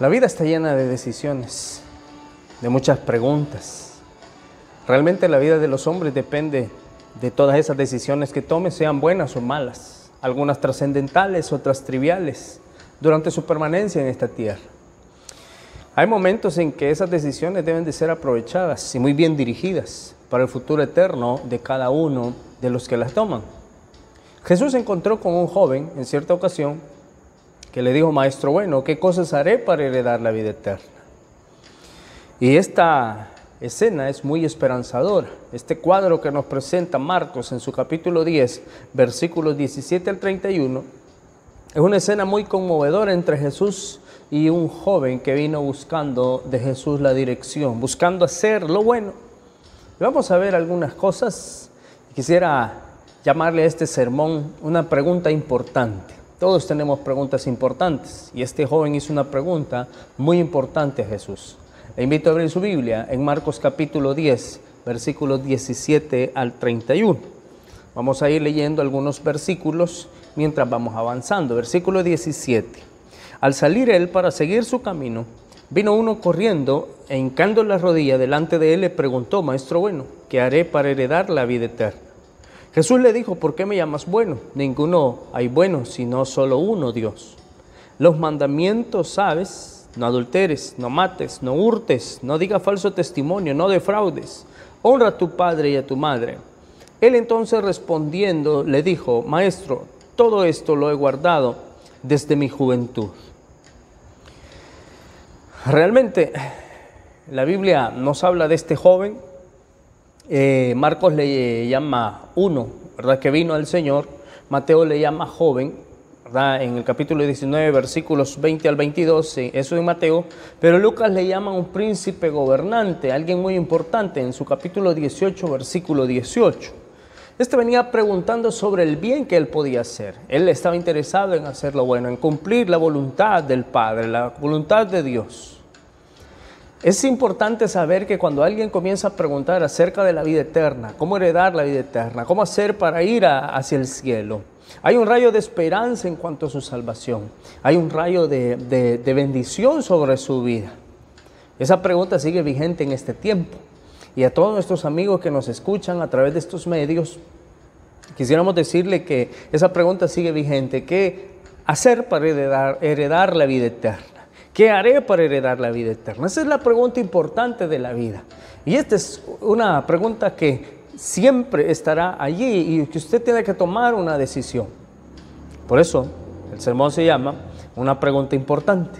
La vida está llena de decisiones, de muchas preguntas. Realmente la vida de los hombres depende de todas esas decisiones que tomen, sean buenas o malas, algunas trascendentales, otras triviales, durante su permanencia en esta tierra. Hay momentos en que esas decisiones deben de ser aprovechadas y muy bien dirigidas para el futuro eterno de cada uno de los que las toman. Jesús se encontró con un joven en cierta ocasión que le dijo: Maestro bueno, ¿qué cosas haré para heredar la vida eterna? Y esta escena es muy esperanzadora. Este cuadro que nos presenta Marcos en su capítulo 10, versículos 17 al 31, es una escena muy conmovedora entre Jesús y un joven que vino buscando de Jesús la dirección, buscando hacer lo bueno. Y vamos a ver algunas cosas. Quisiera llamarle a este sermón una pregunta importante. Todos tenemos preguntas importantes y este joven hizo una pregunta muy importante a Jesús. Le invito a abrir su Biblia en Marcos capítulo 10, versículos 17 al 31. Vamos a ir leyendo algunos versículos mientras vamos avanzando. Versículo 17. Al salir él para seguir su camino, vino uno corriendo e hincando la rodilla delante de él le preguntó: Maestro bueno, ¿qué haré para heredar la vida eterna? Jesús le dijo: ¿por qué me llamas bueno? Ninguno hay bueno, sino solo uno, Dios. Los mandamientos sabes: no adulteres, no mates, no hurtes, no digas falso testimonio, no defraudes, honra a tu padre y a tu madre. Él entonces respondiendo le dijo: Maestro, todo esto lo he guardado desde mi juventud. Realmente la Biblia nos habla de este joven. Marcos le llama uno, ¿verdad?, que vino al Señor. Mateo le llama joven, ¿verdad?, en el capítulo 19, versículos 20 al 22, eso en Mateo. Pero Lucas le llama un príncipe gobernante, alguien muy importante, en su capítulo 18, versículo 18. Este venía preguntando sobre el bien que él podía hacer. Él estaba interesado en hacer lo bueno, en cumplir la voluntad del Padre, la voluntad de Dios. Es importante saber que cuando alguien comienza a preguntar acerca de la vida eterna, cómo heredar la vida eterna, cómo hacer para ir hacia el cielo, hay un rayo de esperanza en cuanto a su salvación. Hay un rayo de bendición sobre su vida. Esa pregunta sigue vigente en este tiempo. Y a todos nuestros amigos que nos escuchan a través de estos medios, quisiéramos decirle que esa pregunta sigue vigente. ¿Qué hacer para heredar la vida eterna? ¿Qué haré para heredar la vida eterna? Esa es la pregunta importante de la vida. Y esta es una pregunta que siempre estará allí y que usted tiene que tomar una decisión. Por eso el sermón se llama Una pregunta importante.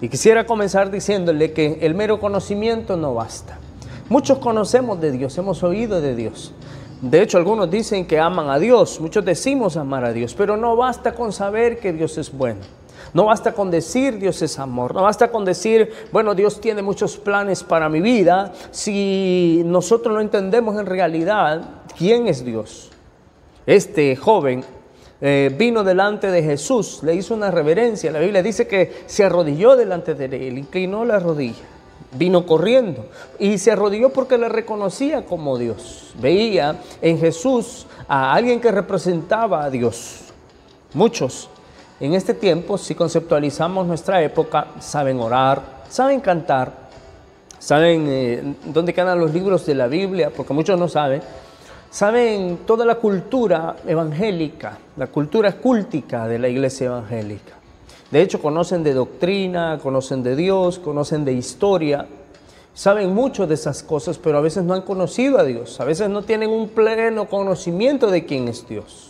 Y quisiera comenzar diciéndole que el mero conocimiento no basta. Muchos conocemos de Dios, hemos oído de Dios. De hecho, algunos dicen que aman a Dios, muchos decimos amar a Dios, pero no basta con saber que Dios es bueno. No basta con decir Dios es amor, no basta con decir, bueno, Dios tiene muchos planes para mi vida, si nosotros no entendemos en realidad quién es Dios. Este joven vino delante de Jesús, le hizo una reverencia. La Biblia dice que se arrodilló delante de él, inclinó la rodilla, vino corriendo y se arrodilló porque le reconocía como Dios. Veía en Jesús a alguien que representaba a Dios. Muchos en este tiempo, si conceptualizamos nuestra época, saben orar, saben cantar, saben dónde quedan los libros de la Biblia, porque muchos no saben toda la cultura evangélica, la cultura cúltica de la iglesia evangélica. De hecho, conocen de doctrina, conocen de Dios, conocen de historia, saben mucho de esas cosas, pero a veces no han conocido a Dios, a veces no tienen un pleno conocimiento de quién es Dios.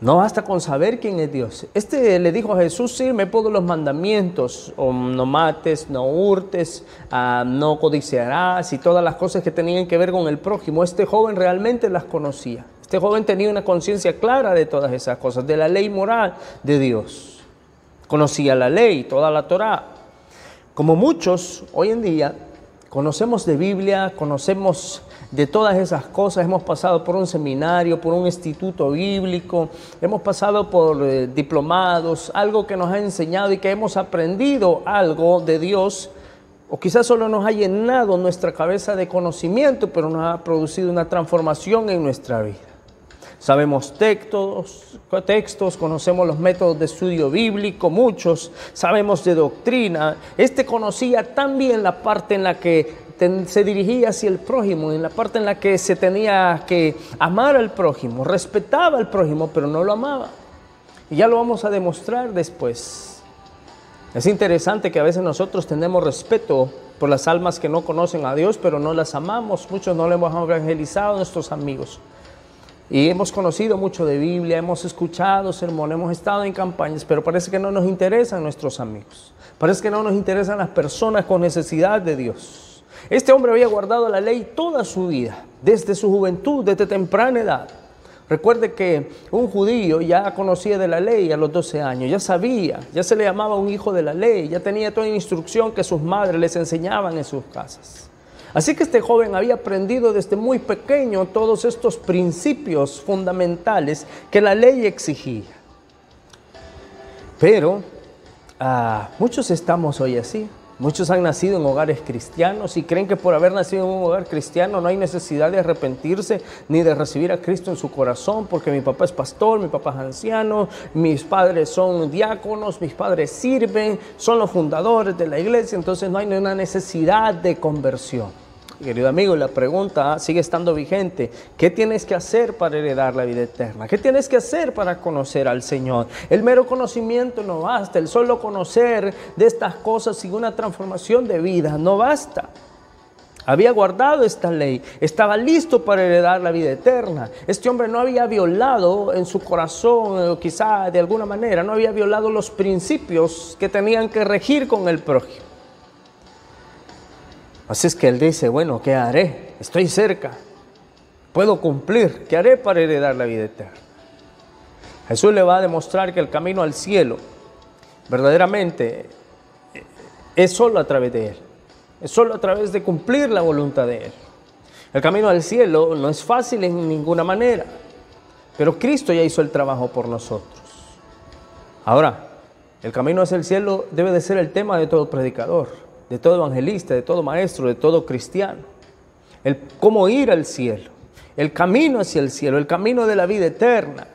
No basta con saber quién es Dios. Le dijo a Jesús: sí, me pongo los mandamientos, no mates, no hurtes, no codiciarás y todas las cosas que tenían que ver con el prójimo. Este joven realmente las conocía. Este joven tenía una conciencia clara de todas esas cosas, de la ley moral de Dios. Conocía la ley, toda la Torá. Como muchos hoy en día conocemos de Biblia, conocemos de todas esas cosas, hemos pasado por un seminario, por un instituto bíblico, hemos pasado por diplomados, algo que nos ha enseñado y que hemos aprendido algo de Dios, o quizás solo nos ha llenado nuestra cabeza de conocimiento, pero nos ha producido una transformación en nuestra vida. Sabemos textos, conocemos los métodos de estudio bíblico, muchos, sabemos de doctrina. Este conocía también la parte en la que se dirigía hacia el prójimo, en la parte en la que se tenía que amar al prójimo, respetaba al prójimo, pero no lo amaba. Y ya lo vamos a demostrar después. Es interesante que a veces nosotros tenemos respeto por las almas que no conocen a Dios, pero no las amamos. Muchos no le hemos evangelizado a nuestros amigos. Y hemos conocido mucho de Biblia, hemos escuchado sermones, hemos estado en campañas, pero parece que no nos interesan nuestros amigos. Parece que no nos interesan las personas con necesidad de Dios. Este hombre había guardado la ley toda su vida, desde su juventud, desde temprana edad. Recuerde que un judío ya conocía de la ley a los 12 años, ya sabía, ya se le llamaba un hijo de la ley, ya tenía toda la instrucción que sus madres les enseñaban en sus casas. Así que este joven había aprendido desde muy pequeño todos estos principios fundamentales que la ley exigía. Pero muchos estamos hoy así. Muchos han nacido en hogares cristianos y creen que por haber nacido en un hogar cristiano no hay necesidad de arrepentirse ni de recibir a Cristo en su corazón, porque mi papá es pastor, mi papá es anciano, mis padres son diáconos, mis padres sirven, son los fundadores de la iglesia, entonces no hay ninguna necesidad de conversión. Querido amigo, la pregunta sigue estando vigente. ¿Qué tienes que hacer para heredar la vida eterna? ¿Qué tienes que hacer para conocer al Señor? El mero conocimiento no basta. El solo conocer de estas cosas sin una transformación de vida no basta. Había guardado esta ley, estaba listo para heredar la vida eterna. Este hombre no había violado en su corazón, o quizá de alguna manera, no había violado los principios que tenían que regir con el prójimo. Así es que él dice, bueno, ¿qué haré? Estoy cerca, puedo cumplir. ¿Qué haré para heredar la vida eterna? Jesús le va a demostrar que el camino al cielo verdaderamente es solo a través de Él. Es solo a través de cumplir la voluntad de Él. El camino al cielo no es fácil en ninguna manera, pero Cristo ya hizo el trabajo por nosotros. Ahora, el camino hacia el cielo debe de ser el tema de todo predicador, de todo evangelista, de todo maestro, de todo cristiano. El cómo ir al cielo, el camino hacia el cielo, el camino de la vida eterna.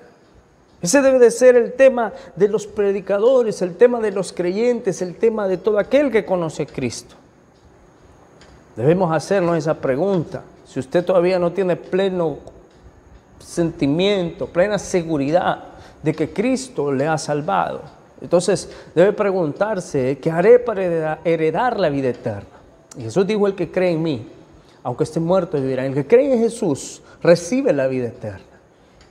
Ese debe de ser el tema de los predicadores, el tema de los creyentes, el tema de todo aquel que conoce a Cristo. Debemos hacernos esa pregunta. Si usted todavía no tiene pleno sentimiento, plena seguridad de que Cristo le ha salvado, entonces debe preguntarse, ¿qué haré para heredar la vida eterna? Y Jesús dijo, el que cree en mí, aunque esté muerto, vivirá. El que cree en Jesús recibe la vida eterna.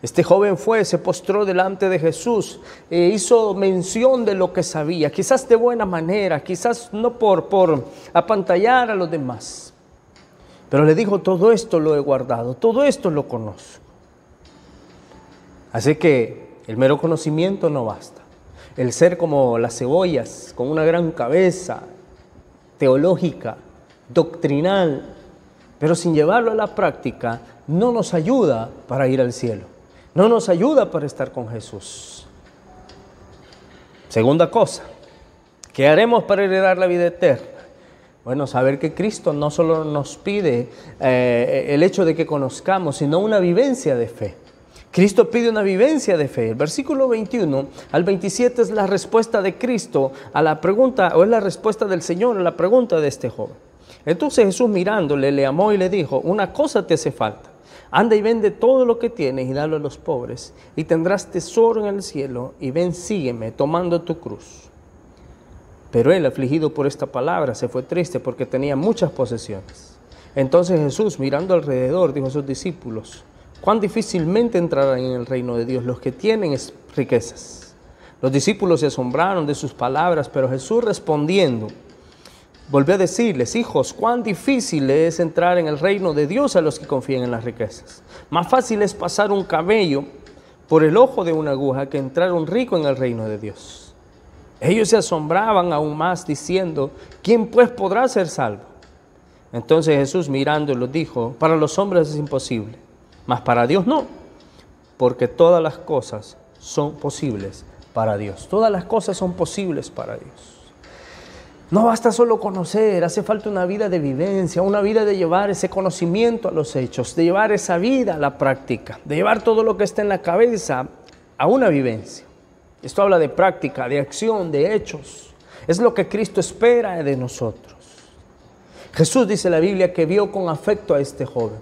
Este joven se postró delante de Jesús, hizo mención de lo que sabía, quizás de buena manera, quizás no por apantallar a los demás. Pero le dijo, todo esto lo he guardado, todo esto lo conozco. Así que el mero conocimiento no basta. El ser como las cebollas, con una gran cabeza teológica, doctrinal, pero sin llevarlo a la práctica, no nos ayuda para ir al cielo. No nos ayuda para estar con Jesús. Segunda cosa, ¿qué haremos para heredar la vida eterna? Bueno, saber que Cristo no solo nos pide el hecho de que conozcamos, sino una vivencia de fe. Cristo pide una vivencia de fe. El versículo 21 al 27 es la respuesta de Cristo a la pregunta, o es la respuesta del Señor a la pregunta de este joven. Entonces Jesús mirándole, le amó y le dijo, una cosa te hace falta. Anda y vende todo lo que tienes y dalo a los pobres, y tendrás tesoro en el cielo, y ven, sígueme, tomando tu cruz. Pero él, afligido por esta palabra, se fue triste porque tenía muchas posesiones. Entonces Jesús, mirando alrededor, dijo a sus discípulos, cuán difícilmente entrarán en el reino de Dios los que tienen riquezas. Los discípulos se asombraron de sus palabras, pero Jesús respondiendo, volvió a decirles, hijos, cuán difícil es entrar en el reino de Dios a los que confían en las riquezas. Más fácil es pasar un camello por el ojo de una aguja que entrar un rico en el reino de Dios. Ellos se asombraban aún más diciendo, ¿quién pues podrá ser salvo? Entonces Jesús mirándolo dijo, para los hombres es imposible, mas para Dios no, porque todas las cosas son posibles para Dios. Todas las cosas son posibles para Dios. No basta solo conocer, hace falta una vida de vivencia, una vida de llevar ese conocimiento a los hechos, de llevar esa vida a la práctica, de llevar todo lo que está en la cabeza a una vivencia. Esto habla de práctica, de acción, de hechos. Es lo que Cristo espera de nosotros. Jesús, dice la Biblia, que vio con afecto a este joven.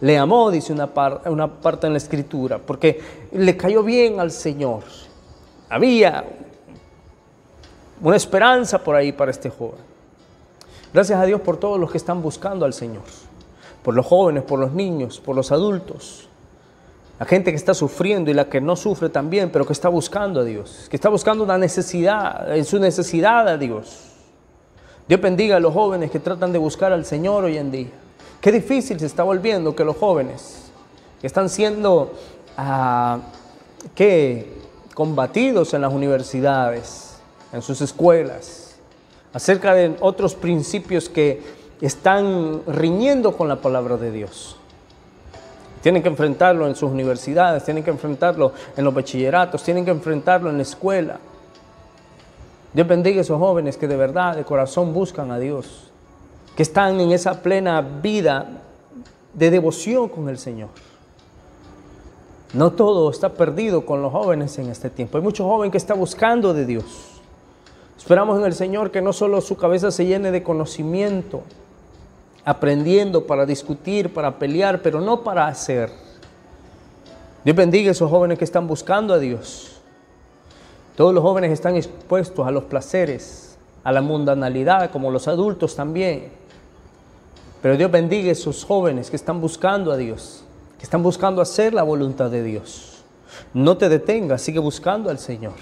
Le amó, dice una parte en la Escritura, porque le cayó bien al Señor. Había una esperanza por ahí para este joven. Gracias a Dios por todos los que están buscando al Señor. Por los jóvenes, por los niños, por los adultos. La gente que está sufriendo y la que no sufre también, pero que está buscando a Dios. Que está buscando una necesidad, en su necesidad a Dios. Dios bendiga a los jóvenes que tratan de buscar al Señor hoy en día. Qué difícil se está volviendo que los jóvenes que están siendo combatidos en las universidades, en sus escuelas, acerca de otros principios que están riñendo con la palabra de Dios. Tienen que enfrentarlo en sus universidades, tienen que enfrentarlo en los bachilleratos, tienen que enfrentarlo en la escuela. Dios bendiga a esos jóvenes que de verdad, de corazón buscan a Dios, que están en esa plena vida de devoción con el Señor. No todo está perdido con los jóvenes en este tiempo. Hay muchos jóvenes que están buscando de Dios. Esperamos en el Señor que no solo su cabeza se llene de conocimiento, aprendiendo para discutir, para pelear, pero no para hacer. Dios bendiga a esos jóvenes que están buscando a Dios. Todos los jóvenes están expuestos a los placeres, a la mundanalidad, como los adultos también. Pero Dios bendiga a esos jóvenes que están buscando a Dios, que están buscando hacer la voluntad de Dios. No te detengas, sigue buscando al Señor.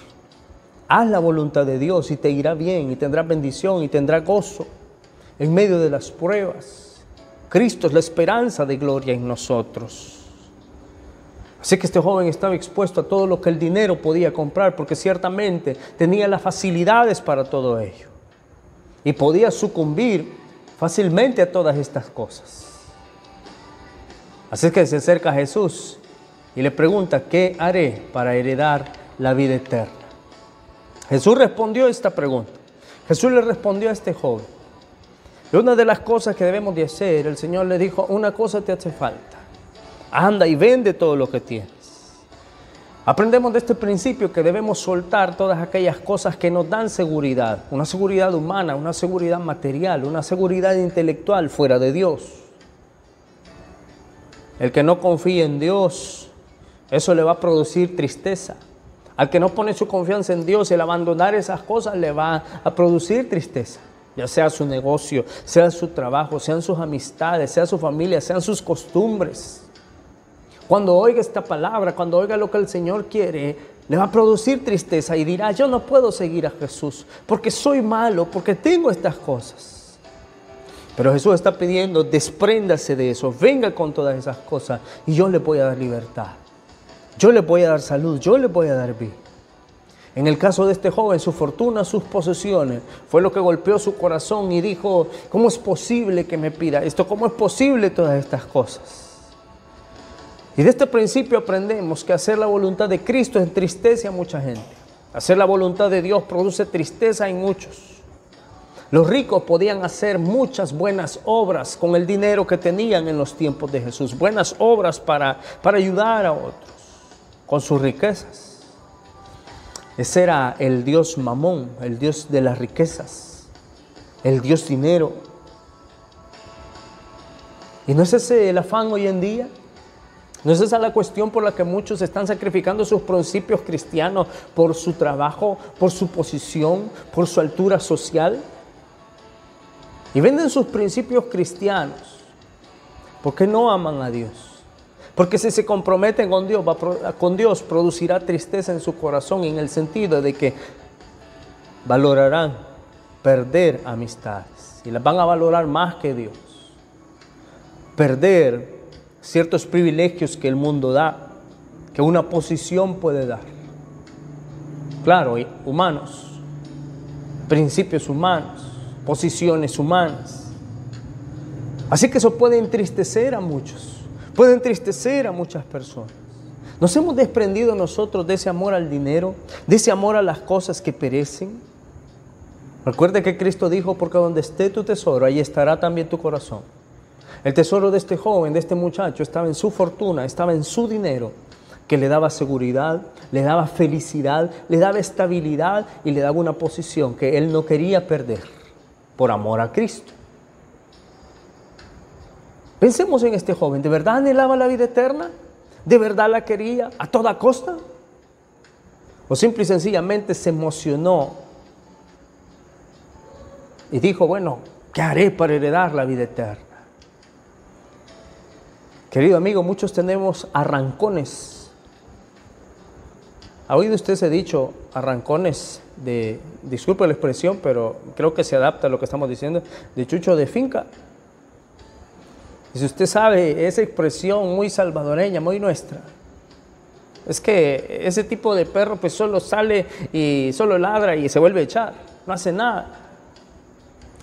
Haz la voluntad de Dios y te irá bien, y tendrás bendición, y tendrás gozo en medio de las pruebas. Cristo es la esperanza de gloria en nosotros. Así que este joven estaba expuesto a todo lo que el dinero podía comprar, porque ciertamente tenía las facilidades para todo ello. Y podía sucumbir fácilmente a todas estas cosas. Así que se acerca a Jesús y le pregunta, ¿qué haré para heredar la vida eterna? Jesús respondió a esta pregunta. Jesús le respondió a este joven. Y una de las cosas que debemos de hacer, el Señor le dijo, una cosa te hace falta. Anda y vende todo lo que tienes. Aprendemos de este principio que debemos soltar todas aquellas cosas que nos dan seguridad. Una seguridad humana, una seguridad material, una seguridad intelectual fuera de Dios. El que no confía en Dios, eso le va a producir tristeza. Al que no pone su confianza en Dios, el abandonar esas cosas le va a producir tristeza. Ya sea su negocio, sea su trabajo, sean sus amistades, sea su familia, sean sus costumbres. Cuando oiga esta palabra, cuando oiga lo que el Señor quiere, le va a producir tristeza y dirá, yo no puedo seguir a Jesús porque soy malo, porque tengo estas cosas. Pero Jesús está pidiendo, despréndase de eso, venga con todas esas cosas y yo le voy a dar libertad. Yo le voy a dar salud, yo le voy a dar vida. En el caso de este joven, su fortuna, sus posesiones, fue lo que golpeó su corazón y dijo, ¿cómo es posible que me pida esto? ¿Cómo es posible todas estas cosas? Y de este principio aprendemos que hacer la voluntad de Cristo entristece a mucha gente. Hacer la voluntad de Dios produce tristeza en muchos. Los ricos podían hacer muchas buenas obras con el dinero que tenían en los tiempos de Jesús. Buenas obras para ayudar a otros con sus riquezas. Ese era el Dios Mamón, el Dios de las riquezas, el Dios dinero. ¿Y no es ese el afán hoy en día? ¿No es esa la cuestión por la que muchos están sacrificando sus principios cristianos por su trabajo, por su posición, por su altura social? Y venden sus principios cristianos porque no aman a Dios. Porque si se comprometen con Dios, producirá tristeza en su corazón en el sentido de que valorarán perder amistades y las van a valorar más que Dios. Perder ciertos privilegios que el mundo da, que una posición puede dar. Claro, humanos, principios humanos, posiciones humanas. Así que eso puede entristecer a muchos, puede entristecer a muchas personas. Nos hemos desprendido nosotros de ese amor al dinero, de ese amor a las cosas que perecen. Recuerde que Cristo dijo, porque donde esté tu tesoro, ahí estará también tu corazón. El tesoro de este joven, de este muchacho, estaba en su fortuna, estaba en su dinero, que le daba seguridad, le daba felicidad, le daba estabilidad y le daba una posición que él no quería perder por amor a Cristo. Pensemos en este joven, ¿de verdad anhelaba la vida eterna? ¿De verdad la quería a toda costa? ¿O simple y sencillamente se emocionó y dijo, bueno, ¿qué haré para heredar la vida eterna? Querido amigo, muchos tenemos arrancones. ¿Ha oído usted ese dicho, arrancones de, disculpe la expresión, pero creo que se adapta a lo que estamos diciendo, de chucho de finca? Y si usted sabe esa expresión muy salvadoreña, muy nuestra, es que ese tipo de perro pues solo sale y solo ladra y se vuelve a echar, no hace nada,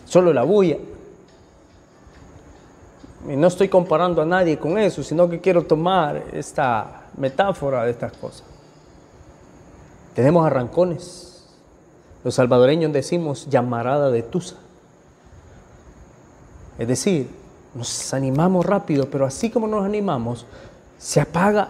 solo la bulla. Y no estoy comparando a nadie con eso, sino que quiero tomar esta metáfora de estas cosas. Tenemos arrancones. Los salvadoreños decimos llamarada de tusa. Es decir, nos animamos rápido, pero así como nos animamos, se apaga.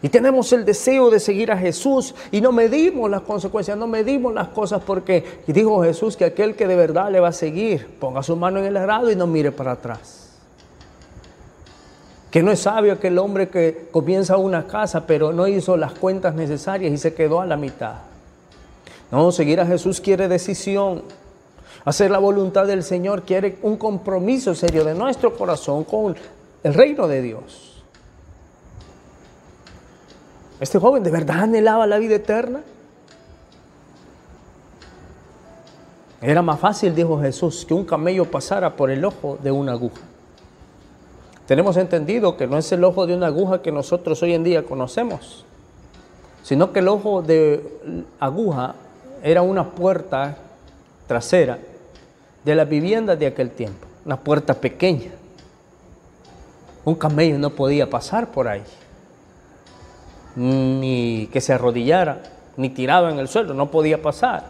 Y tenemos el deseo de seguir a Jesús y no medimos las consecuencias, no medimos las cosas, porque dijo Jesús que aquel que de verdad le va a seguir, ponga su mano en el arado y no mire para atrás. Que no es sabio aquel hombre que comienza una casa pero no hizo las cuentas necesarias y se quedó a la mitad. No, seguir a Jesús quiere decisión. Hacer la voluntad del Señor quiere un compromiso serio de nuestro corazón con el reino de Dios. ¿Este joven de verdad anhelaba la vida eterna? Era más fácil, dijo Jesús, que un camello pasara por el ojo de una aguja. Tenemos entendido que no es el ojo de una aguja que nosotros hoy en día conocemos, sino que el ojo de aguja era una puerta trasera de las viviendas de aquel tiempo, una puerta pequeña. Un camello no podía pasar por ahí, ni que se arrodillara, ni tirado en el suelo, no podía pasar,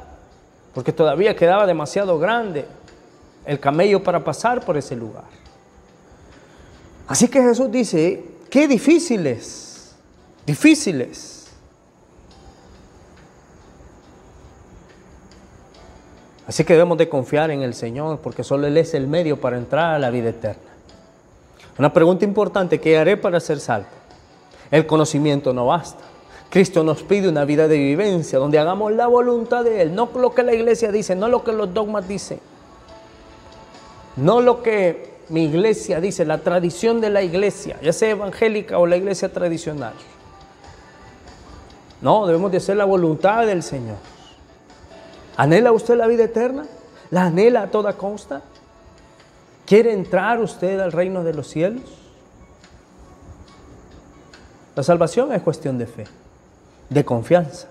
porque todavía quedaba demasiado grande el camello para pasar por ese lugar. Así que Jesús dice, qué difíciles. Así que debemos de confiar en el Señor, porque solo Él es el medio para entrar a la vida eterna. Una pregunta importante, ¿qué haré para ser salvo? El conocimiento no basta. Cristo nos pide una vida de vivencia, donde hagamos la voluntad de Él, no lo que la iglesia dice, no lo que los dogmas dicen, no lo que mi iglesia dice, la tradición de la iglesia, ya sea evangélica o la iglesia tradicional. No, debemos de hacer la voluntad del Señor. ¿Anhela usted la vida eterna? ¿La anhela a toda costa? ¿Quiere entrar usted al reino de los cielos? La salvación es cuestión de fe, de confianza.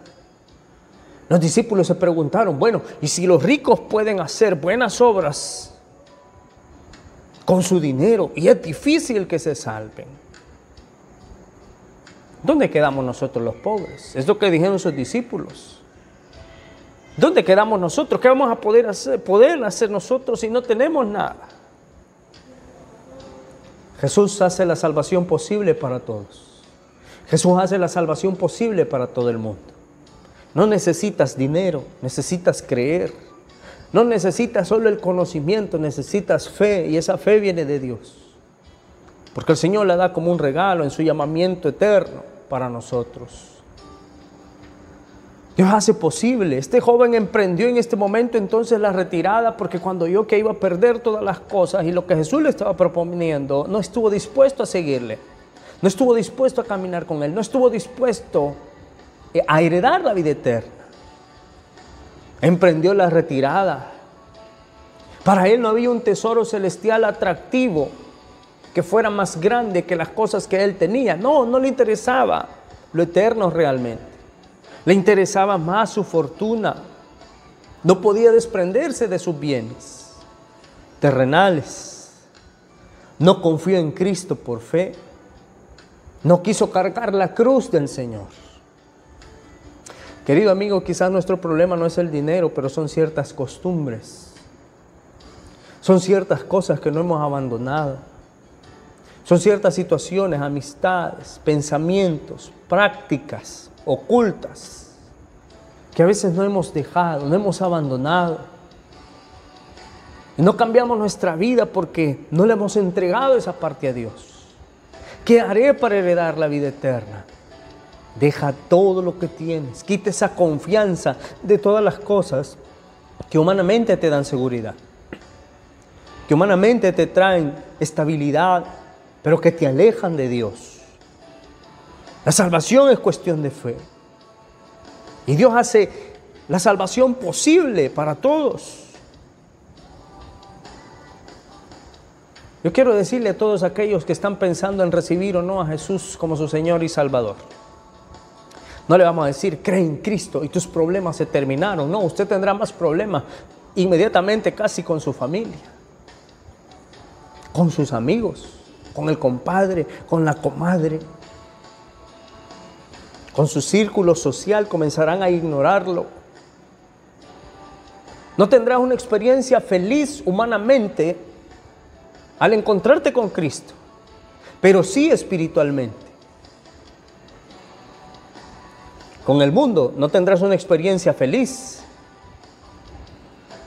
Los discípulos se preguntaron, bueno, ¿y si los ricos pueden hacer buenas obras con su dinero y es difícil que se salven? ¿Dónde quedamos nosotros los pobres? Es lo que dijeron sus discípulos. ¿Dónde quedamos nosotros? ¿Qué vamos a poder hacer nosotros si no tenemos nada? Jesús hace la salvación posible para todos. Jesús hace la salvación posible para todo el mundo. No necesitas dinero, necesitas creer. No necesitas solo el conocimiento, necesitas fe, y esa fe viene de Dios. Porque el Señor la da como un regalo en su llamamiento eterno para nosotros. Dios hace posible. Este joven emprendió en este momento entonces la retirada, porque cuando oyó que iba a perder todas las cosas y lo que Jesús le estaba proponiendo, no estuvo dispuesto a seguirle. No estuvo dispuesto a caminar con Él, no estuvo dispuesto a heredar la vida eterna. Emprendió la retirada. Para él no había un tesoro celestial atractivo que fuera más grande que las cosas que él tenía. No le interesaba lo eterno realmente. Le interesaba más su fortuna. No podía desprenderse de sus bienes terrenales. No confió en Cristo por fe. No quiso cargar la cruz del Señor. Querido amigo, quizás nuestro problema no es el dinero, pero son ciertas costumbres. Son ciertas cosas que no hemos abandonado. Son ciertas situaciones, amistades, pensamientos, prácticas ocultas que a veces no hemos dejado, no hemos abandonado. Y no cambiamos nuestra vida porque no le hemos entregado esa parte a Dios. ¿Qué haré para heredar la vida eterna? Deja todo lo que tienes, quita esa confianza de todas las cosas que humanamente te dan seguridad, que humanamente te traen estabilidad, pero que te alejan de Dios. La salvación es cuestión de fe. Y Dios hace la salvación posible para todos. Yo quiero decirle a todos aquellos que están pensando en recibir o no a Jesús como su Señor y Salvador. No le vamos a decir, cree en Cristo y tus problemas se terminaron. No, usted tendrá más problemas inmediatamente casi con su familia, con sus amigos, con el compadre, con la comadre. Con su círculo social comenzarán a ignorarlo. No tendrás una experiencia feliz humanamente al encontrarte con Cristo, pero sí espiritualmente. Con el mundo no tendrás una experiencia feliz.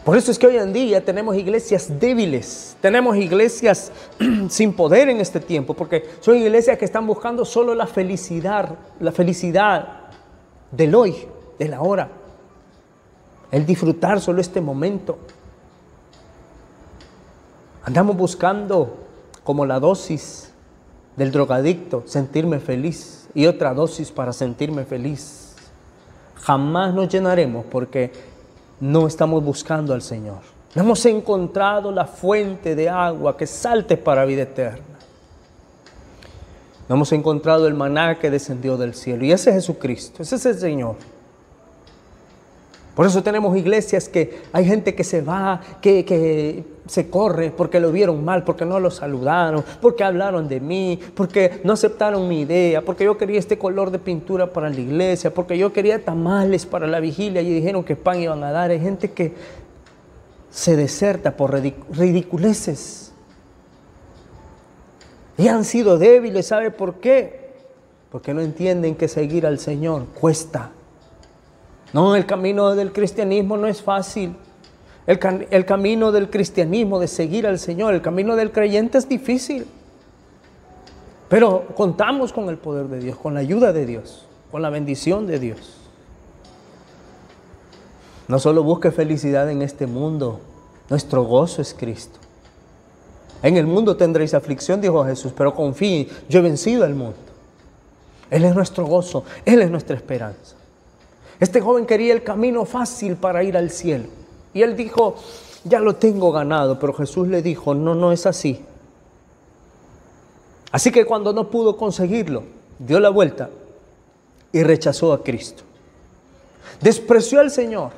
Por eso es que hoy en día tenemos iglesias débiles, tenemos iglesias sin poder en este tiempo, porque son iglesias que están buscando solo la felicidad del hoy, del ahora, el disfrutar solo este momento. Andamos buscando como la dosis del drogadicto, sentirme feliz, y otra dosis para sentirme feliz. Jamás nos llenaremos porque no estamos buscando al Señor. No hemos encontrado la fuente de agua que salte para vida eterna. No hemos encontrado el maná que descendió del cielo. Y ese es Jesucristo, ese es el Señor. Por eso tenemos iglesias que hay gente que se va, que se corre porque lo vieron mal, porque no lo saludaron, porque hablaron de mí, porque no aceptaron mi idea, porque yo quería este color de pintura para la iglesia, porque yo quería tamales para la vigilia y dijeron que pan iban a dar. Hay gente que se deserta por ridiculeces. Y han sido débiles, ¿sabe por qué? Porque no entienden que seguir al Señor cuesta. No, el camino del cristianismo no es fácil. El camino del cristianismo, de seguir al Señor, el camino del creyente es difícil. Pero contamos con el poder de Dios, con la ayuda de Dios, con la bendición de Dios. No solo busque felicidad en este mundo, nuestro gozo es Cristo. En el mundo tendréis aflicción, dijo Jesús, pero confíen, yo he vencido al mundo. Él es nuestro gozo, Él es nuestra esperanza. Este joven quería el camino fácil para ir al cielo. Y él dijo, ya lo tengo ganado. Pero Jesús le dijo, no es así. Así que cuando no pudo conseguirlo, dio la vuelta y rechazó a Cristo. Despreció al Señor.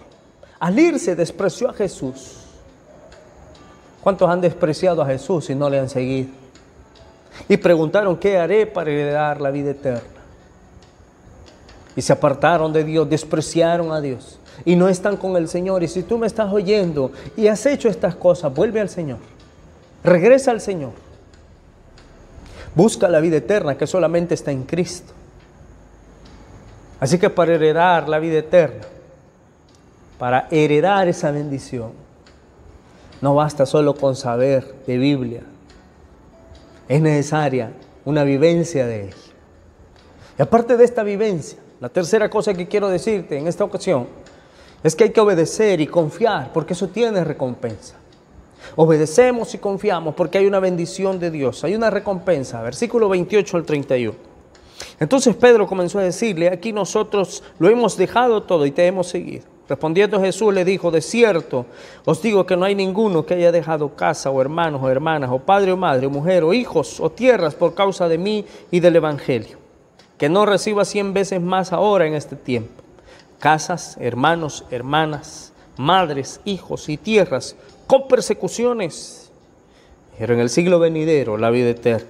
Al irse, despreció a Jesús. ¿Cuántos han despreciado a Jesús y no le han seguido? Y preguntaron, ¿qué haré para heredar la vida eterna? Y se apartaron de Dios, despreciaron a Dios y no están con el Señor. Y si tú me estás oyendo y has hecho estas cosas, vuelve al Señor, regresa al Señor, busca la vida eterna que solamente está en Cristo. Así que para heredar la vida eterna, para heredar esa bendición, no basta solo con saber de Biblia, es necesaria una vivencia de ella. Y aparte de esta vivencia, la tercera cosa que quiero decirte en esta ocasión es que hay que obedecer y confiar, porque eso tiene recompensa. Obedecemos y confiamos porque hay una bendición de Dios, hay una recompensa. Versículo 28 al 31. Entonces Pedro comenzó a decirle, aquí nosotros lo hemos dejado todo y te hemos seguido. Respondiendo Jesús le dijo, de cierto os digo que no hay ninguno que haya dejado casa o hermanos o hermanas o padre o madre o mujer o hijos o tierras por causa de mí y del evangelio, que no reciba 100 veces más ahora en este tiempo, casas, hermanos, hermanas, madres, hijos y tierras, con persecuciones, pero en el siglo venidero la vida eterna.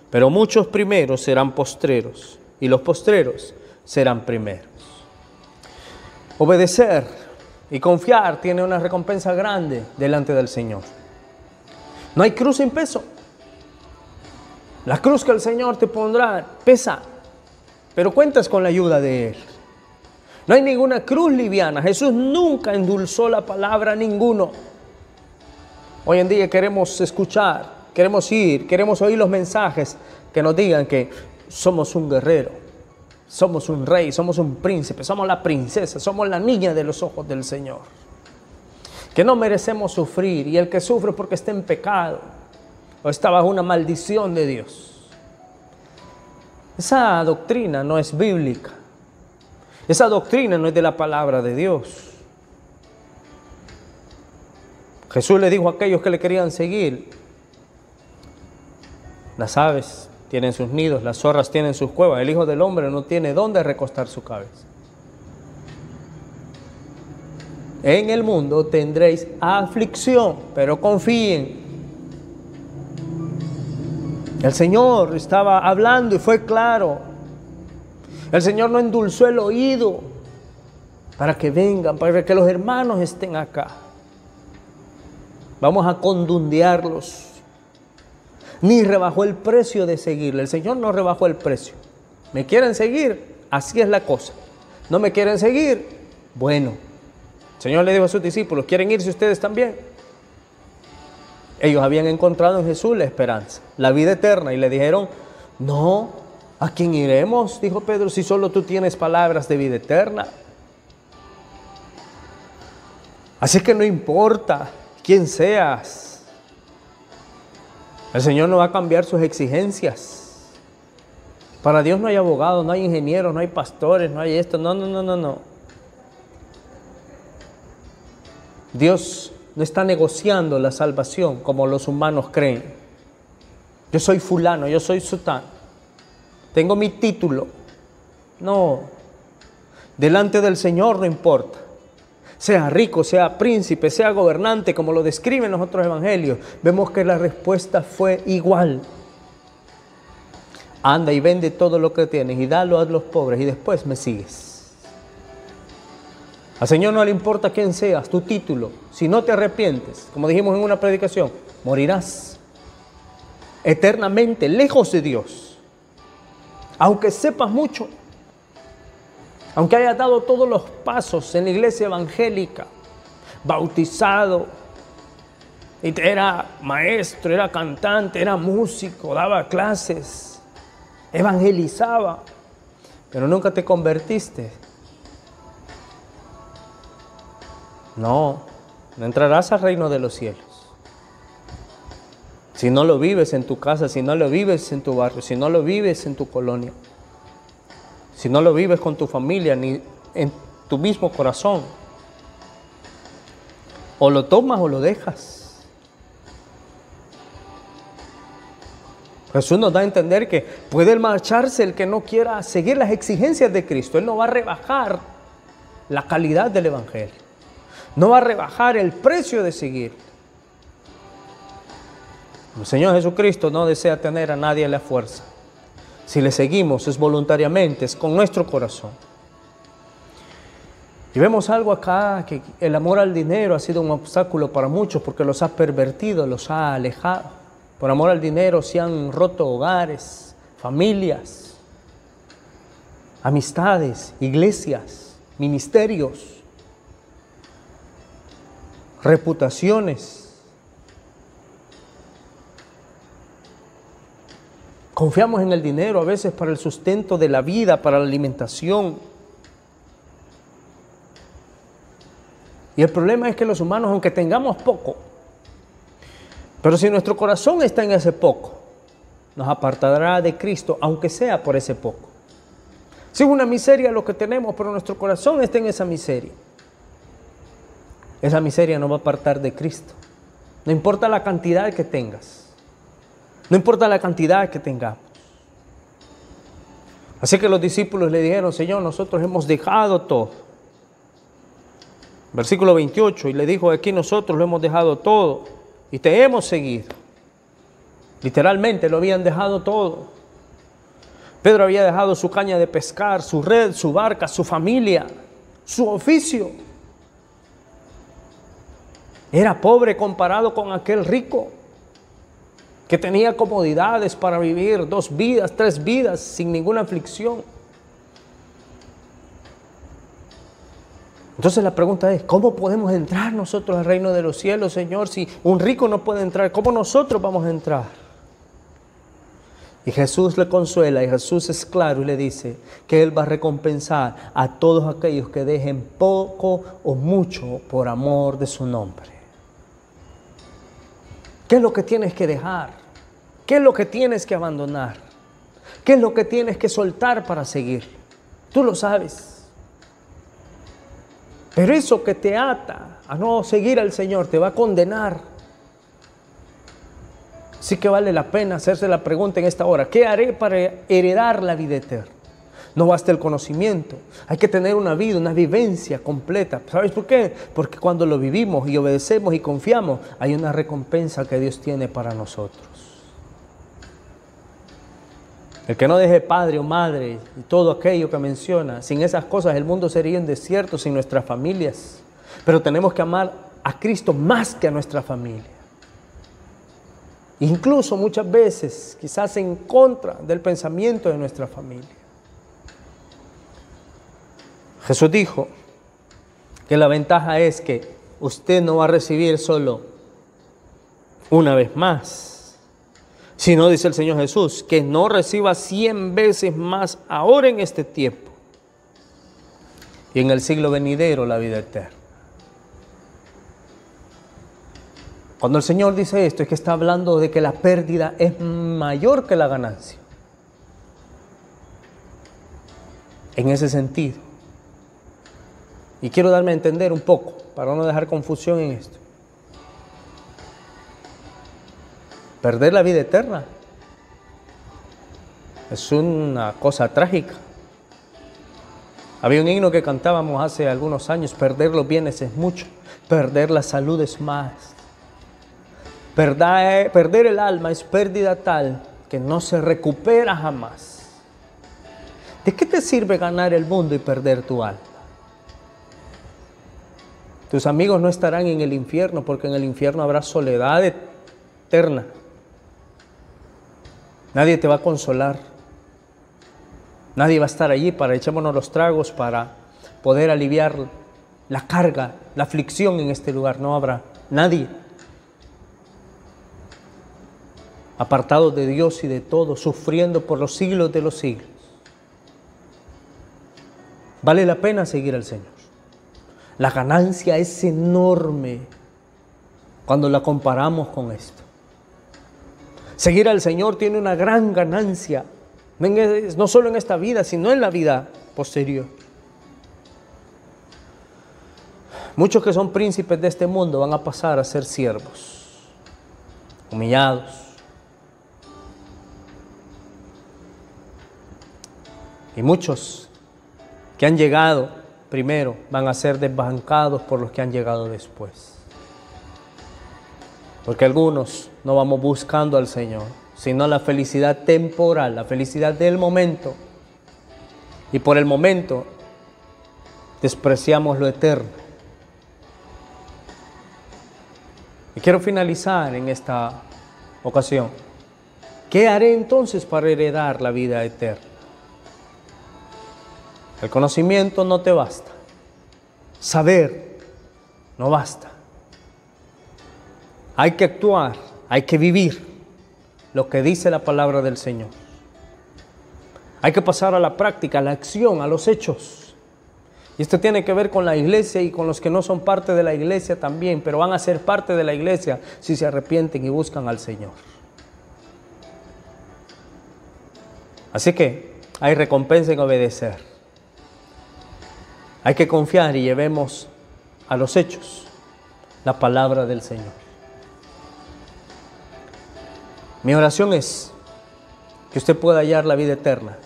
Pero muchos primeros serán postreros, y los postreros serán primeros. Obedecer y confiar tiene una recompensa grande delante del Señor. No hay cruz sin peso. La cruz que el Señor te pondrá pesa, pero cuentas con la ayuda de Él. No hay ninguna cruz liviana. Jesús nunca endulzó la palabra a ninguno. Hoy en día queremos escuchar, queremos oír los mensajes que nos digan que somos un guerrero, somos un rey, somos un príncipe, somos la princesa, somos la niña de los ojos del Señor. Que no merecemos sufrir, y el que sufre porque está en pecado o está bajo una maldición de Dios. Esa doctrina no es bíblica. Esa doctrina no es de la palabra de Dios. Jesús le dijo a aquellos que le querían seguir: las aves tienen sus nidos, las zorras tienen sus cuevas, el Hijo del Hombre no tiene dónde recostar su cabeza. En el mundo tendréis aflicción, pero confíen. El Señor estaba hablando y fue claro. El Señor no endulzó el oído para que vengan, para que los hermanos estén acá. Vamos a condundearlos. Ni rebajó el precio de seguirle. El Señor no rebajó el precio. ¿Me quieren seguir? Así es la cosa. ¿No me quieren seguir? Bueno. El Señor le dijo a sus discípulos: ¿quieren irse ustedes también? Ellos habían encontrado en Jesús la esperanza, la vida eterna, y le dijeron: no, ¿a quién iremos? Dijo Pedro, si solo tú tienes palabras de vida eterna. Así que no importa quién seas, el Señor no va a cambiar sus exigencias. Para Dios no hay abogados, no hay ingenieros, no hay pastores, no hay esto, no. Dios no está negociando la salvación como los humanos creen. Yo soy fulano, yo soy sutano, tengo mi título. No, delante del Señor no importa. Sea rico, sea príncipe, sea gobernante, como lo describen los otros evangelios, vemos que la respuesta fue igual. Anda y vende todo lo que tienes y dalo a los pobres y después me sigues. Al Señor no le importa quién seas, tu título. Si no te arrepientes, como dijimos en una predicación, morirás eternamente lejos de Dios. Aunque sepas mucho, aunque hayas dado todos los pasos en la iglesia evangélica, bautizado, y era maestro, era cantante, era músico, daba clases, evangelizaba, pero nunca te convertiste. No entrarás al reino de los cielos. Si no lo vives en tu casa, si no lo vives en tu barrio, si no lo vives en tu colonia, si no lo vives con tu familia, ni en tu mismo corazón, o lo tomas o lo dejas. Jesús nos da a entender que puede marcharse el que no quiera seguir las exigencias de Cristo. Él no va a rebajar la calidad del evangelio. No va a rebajar el precio de seguir. El Señor Jesucristo no desea tener a nadie a la fuerza. Si le seguimos es voluntariamente, es con nuestro corazón. Y vemos algo acá, que el amor al dinero ha sido un obstáculo para muchos porque los ha pervertido, los ha alejado. Por amor al dinero se han roto hogares, familias, amistades, iglesias, ministerios, reputaciones. Confiamos en el dinero a veces para el sustento de la vida, para la alimentación. Y el problema es que los humanos, aunque tengamos poco, pero si nuestro corazón está en ese poco, nos apartará de Cristo, aunque sea por ese poco. Si es una miseria lo que tenemos, pero nuestro corazón está en esa miseria, esa miseria nos va a apartar de Cristo. No importa la cantidad que tengas, no importa la cantidad que tengamos. Así que los discípulos le dijeron: Señor, nosotros hemos dejado todo. Versículo 28, y le dijo: aquí nosotros lo hemos dejado todo y te hemos seguido. Literalmente lo habían dejado todo. Pedro había dejado su caña de pescar, su red, su barca, su familia, su oficio. Era pobre comparado con aquel rico que tenía comodidades para vivir 2 vidas, 3 vidas sin ninguna aflicción. Entonces la pregunta es, ¿cómo podemos entrar nosotros al reino de los cielos, Señor? Si un rico no puede entrar, ¿cómo nosotros vamos a entrar? Y Jesús le consuela, y Jesús es claro y le dice que Él va a recompensar a todos aquellos que dejen poco o mucho por amor de su nombre. ¿Qué es lo que tienes que dejar? ¿Qué es lo que tienes que abandonar? ¿Qué es lo que tienes que soltar para seguir? Tú lo sabes. Pero eso que te ata a no seguir al Señor te va a condenar. Sí que vale la pena hacerse la pregunta en esta hora: ¿qué haré para heredar la vida eterna? No basta el conocimiento, hay que tener una vida, una vivencia completa. ¿Sabes por qué? Porque cuando lo vivimos y obedecemos y confiamos, hay una recompensa que Dios tiene para nosotros. El que no deje padre o madre y todo aquello que menciona, sin esas cosas el mundo sería un desierto sin nuestras familias. Pero tenemos que amar a Cristo más que a nuestra familia. Incluso muchas veces, quizás en contra del pensamiento de nuestra familia. Jesús dijo que la ventaja es que usted no va a recibir solo una vez más, sino, dice el Señor Jesús, que no reciba 100 veces más ahora en este tiempo y en el siglo venidero la vida eterna. Cuando el Señor dice esto, es que está hablando de que la pérdida es mayor que la ganancia. En ese sentido. Y quiero darme a entender un poco, para no dejar confusión en esto. Perder la vida eterna es una cosa trágica. Había un himno que cantábamos hace algunos años: perder los bienes es mucho, perder la salud es más. Perder el alma es pérdida tal que no se recupera jamás. ¿De qué te sirve ganar el mundo y perder tu alma? Tus amigos no estarán en el infierno, porque en el infierno habrá soledad eterna. Nadie te va a consolar. Nadie va a estar allí para echémonos los tragos, para poder aliviar la carga, la aflicción en este lugar. No habrá nadie. Apartados de Dios y de todo, sufriendo por los siglos de los siglos. Vale la pena seguir al Señor. La ganancia es enorme cuando la comparamos con esto. Seguir al Señor tiene una gran ganancia, no solo en esta vida, sino en la vida posterior. Muchos que son príncipes de este mundo van a pasar a ser siervos, humillados. Y muchos que han llegado primero van a ser desbancados por los que han llegado después. Porque algunos no vamos buscando al Señor, sino la felicidad temporal, la felicidad del momento. Y por el momento despreciamos lo eterno. Y quiero finalizar en esta ocasión. ¿Qué haré entonces para heredar la vida eterna? El conocimiento no te basta. Saber no basta. Hay que actuar, hay que vivir lo que dice la palabra del Señor. Hay que pasar a la práctica, a la acción, a los hechos. Y esto tiene que ver con la iglesia y con los que no son parte de la iglesia también, pero van a ser parte de la iglesia si se arrepienten y buscan al Señor. Así que hay recompensa en obedecer. Hay que confiar y llevemos a los hechos la palabra del Señor. Mi oración es que usted pueda hallar la vida eterna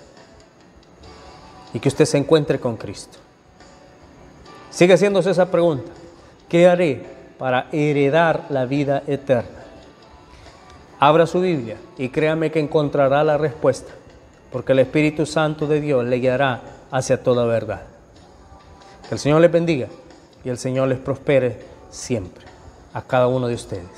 y que usted se encuentre con Cristo. Sigue haciéndose esa pregunta: ¿qué haré para heredar la vida eterna? Abra su Biblia y créame que encontrará la respuesta, porque el Espíritu Santo de Dios le guiará hacia toda verdad. Que el Señor les bendiga y el Señor les prospere siempre a cada uno de ustedes.